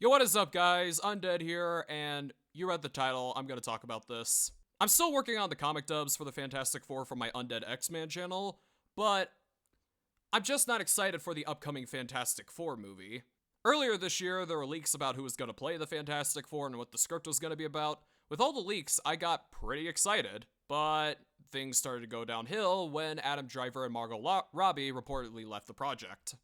Yo, what is up, guys? Undead here, and you read the title. I'm gonna talk about this. I'm still working on the comic dubs for the Fantastic Four for my Undead X-Man channel, but I'm just not excited for the upcoming Fantastic Four movie. Earlier this year, there were leaks about who was gonna play the Fantastic Four and what the script was gonna be about. With all the leaks, I got pretty excited, but things started to go downhill when Adam Driver and Margot Robbie reportedly left the project.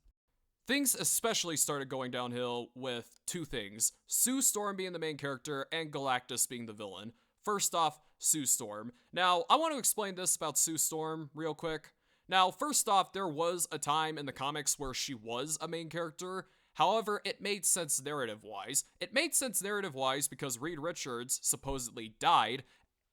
Things especially started going downhill with two things: Sue Storm being the main character and Galactus being the villain. First off, Sue Storm. Now, I want to explain this about Sue Storm real quick. Now, first off, there was a time in the comics where she was a main character. However, it made sense narrative-wise. It made sense narrative-wise because Reed Richards supposedly died,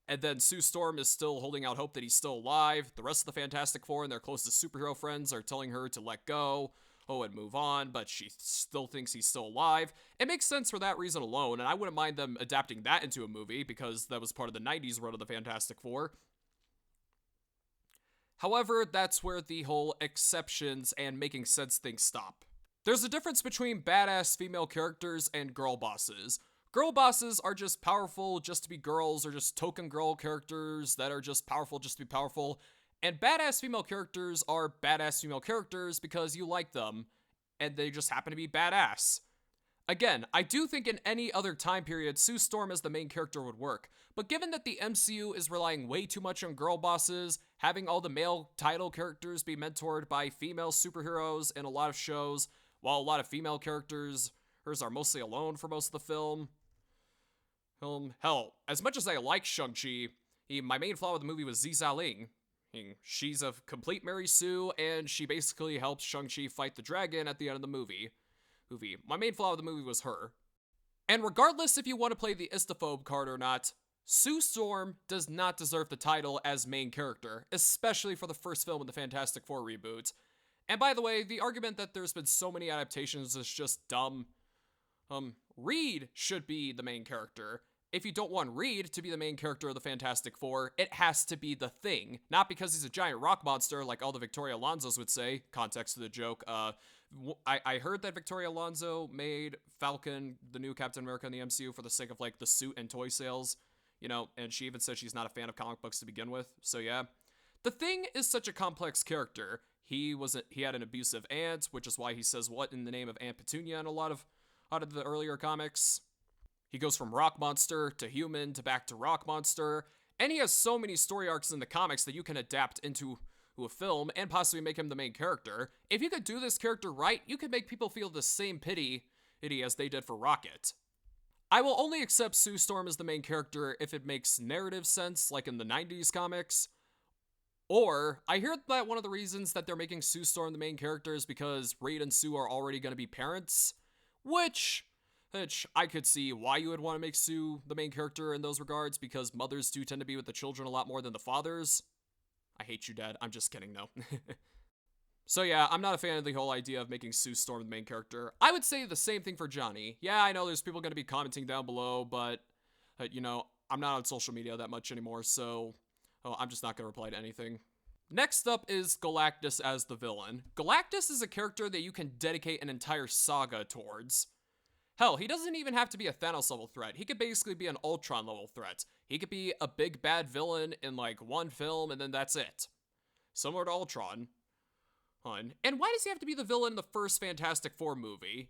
and then Sue Storm is still holding out hope that he's still alive. The rest of the Fantastic Four and their closest superhero friends are telling her to let go, and move on, but she still thinks he's still alive. It makes sense for that reason alone, and I wouldn't mind them adapting that into a movie because that was part of the 90s run of the Fantastic Four. However, that's where the whole exceptions and making sense things stop. There's a difference between badass female characters and girl bosses. Girl bosses are just powerful just to be girls, or just token girl characters that are just powerful just to be powerful. And badass female characters are badass female characters because you like them, and they just happen to be badass. Again, I do think in any other time period, Sue Storm as the main character would work, but given that the MCU is relying way too much on girl bosses, having all the male title characters be mentored by female superheroes in a lot of shows, while a lot of female characters are mostly alone for most of the film. Hell, as much as I like Shang-Chi, my main flaw with the movie was Zizaling. She's a complete Mary Sue, and she basically helps Shang-Chi fight the dragon at the end of the movie. My main flaw of the movie was her. And regardless if you want to play the Istaphobe card or not, Sue Storm does not deserve the title as main character, especially for the first film of the Fantastic Four reboot. And by the way, the argument that there's been so many adaptations is just dumb. Reed should be the main character. If you don't want Reed to be the main character of the Fantastic Four, it has to be the Thing. Not because he's a giant rock monster like all the Victoria Alonsos would say. Context to the joke. I heard that Victoria Alonso made Falcon the new Captain America in the MCU for the sake of like the suit and toy sales. And she even said she's not a fan of comic books to begin with. So yeah. The Thing is such a complex character. He had an abusive aunt, which is why he says what in the name of Aunt Petunia in a lot of the earlier comics. He goes from rock monster to human to back to rock monster, and he has so many story arcs in the comics that you can adapt into a film and possibly make him the main character. If you could do this character right, you could make people feel the same pity as they did for Rocket. I will only accept Sue Storm as the main character if it makes narrative sense, like in the 90s comics. Or, I hear that one of the reasons that they're making Sue Storm the main character is because Reed and Sue are already going to be parents, which I could see why you would want to make Sue the main character in those regards, because mothers do tend to be with the children a lot more than the fathers. I hate you, Dad. I'm just kidding, no. So yeah, I'm not a fan of the whole idea of making Sue Storm the main character. I would say the same thing for Johnny. Yeah, I know there's people going to be commenting down below, but, I'm not on social media that much anymore, so I'm just not going to reply to anything. Next up is Galactus as the villain. Galactus is a character that you can dedicate an entire saga towards. Hell, he doesn't even have to be a Thanos level threat. He could basically be an Ultron level threat. He could be a big bad villain in like one film and then that's it. Similar to Ultron. And why does he have to be the villain in the first Fantastic Four movie?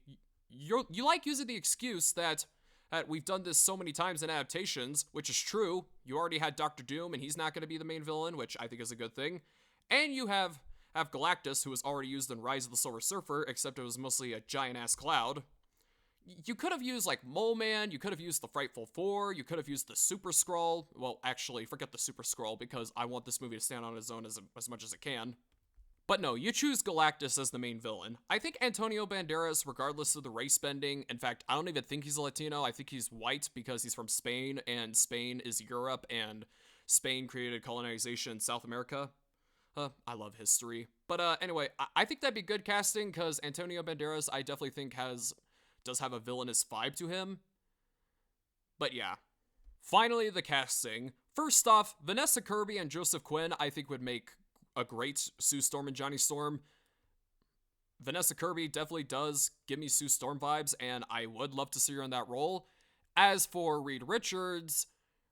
You like using the excuse that we've done this so many times in adaptations, which is true. You already had Doctor Doom and he's not going to be the main villain, which I think is a good thing. And you have Galactus, who was already used in Rise of the Silver Surfer, except it was mostly a giant ass cloud. You could have used like Mole Man, you could have used the Frightful Four, you could have used the Super Skrull. Well, actually, forget the Super Skrull because I want this movie to stand on its own as much as it can. But no, you choose Galactus as the main villain. I think Antonio Banderas, regardless of the race bending, in fact, I don't even think he's a Latino, I think he's white because he's from Spain, and Spain is Europe, and Spain created colonization in South America. I love history. But anyway, I think that'd be good casting because Antonio Banderas, I definitely think does have a villainous vibe to him. But yeah. Finally, the casting. First off, Vanessa Kirby and Joseph Quinn I think would make a great Sue Storm and Johnny Storm. Vanessa Kirby definitely does give me Sue Storm vibes, and I would love to see her in that role. As for Reed Richards,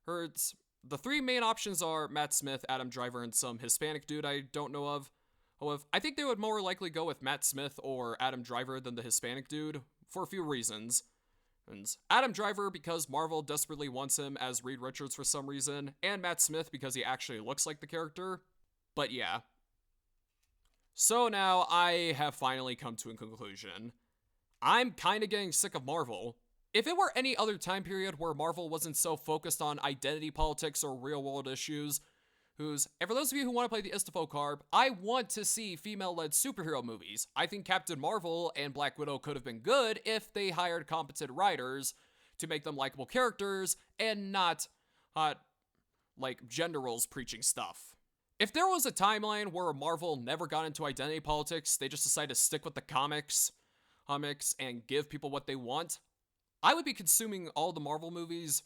the three main options are Matt Smith, Adam Driver, and some Hispanic dude I don't know of. However, I think they would more likely go with Matt Smith or Adam Driver than the Hispanic dude, for a few reasons. And Adam Driver because Marvel desperately wants him as Reed Richards for some reason, and Matt Smith because he actually looks like the character. But yeah. So now I have finally come to a conclusion. I'm kind of getting sick of Marvel. If it were any other time period where Marvel wasn't so focused on identity politics or real world issues, and for those of you who want to play the Istafo carb, I want to see female-led superhero movies. I think Captain Marvel and Black Widow could have been good if they hired competent writers to make them likable characters and not gender roles preaching stuff. If there was a timeline where Marvel never got into identity politics, they just decided to stick with the comics and give people what they want, I would be consuming all the Marvel movies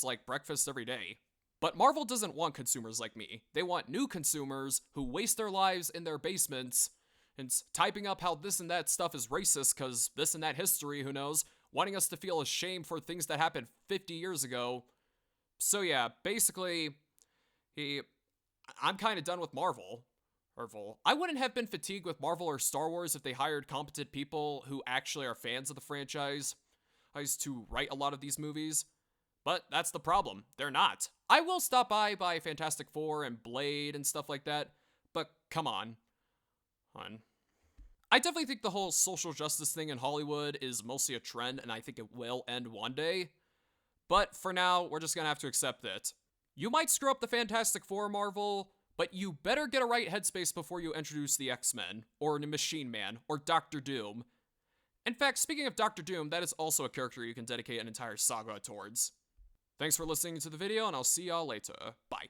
like breakfast every day. But Marvel doesn't want consumers like me. They want new consumers who waste their lives in their basements and typing up how this and that stuff is racist because this and that history, who knows, wanting us to feel ashamed for things that happened 50 years ago. So yeah, basically, I'm kind of done with Marvel. I wouldn't have been fatigued with Marvel or Star Wars if they hired competent people who actually are fans of the franchise to write a lot of these movies. But that's the problem. They're not. I will stop by Fantastic Four and Blade and stuff like that, but come on. I definitely think the whole social justice thing in Hollywood is mostly a trend, and I think it will end one day. But for now, we're just gonna have to accept it. You might screw up the Fantastic Four, Marvel, but you better get a right headspace before you introduce the X-Men, or the Machine Man, or Doctor Doom. In fact, speaking of Doctor Doom, that is also a character you can dedicate an entire saga towards. Thanks for listening to the video, and I'll see y'all later. Bye.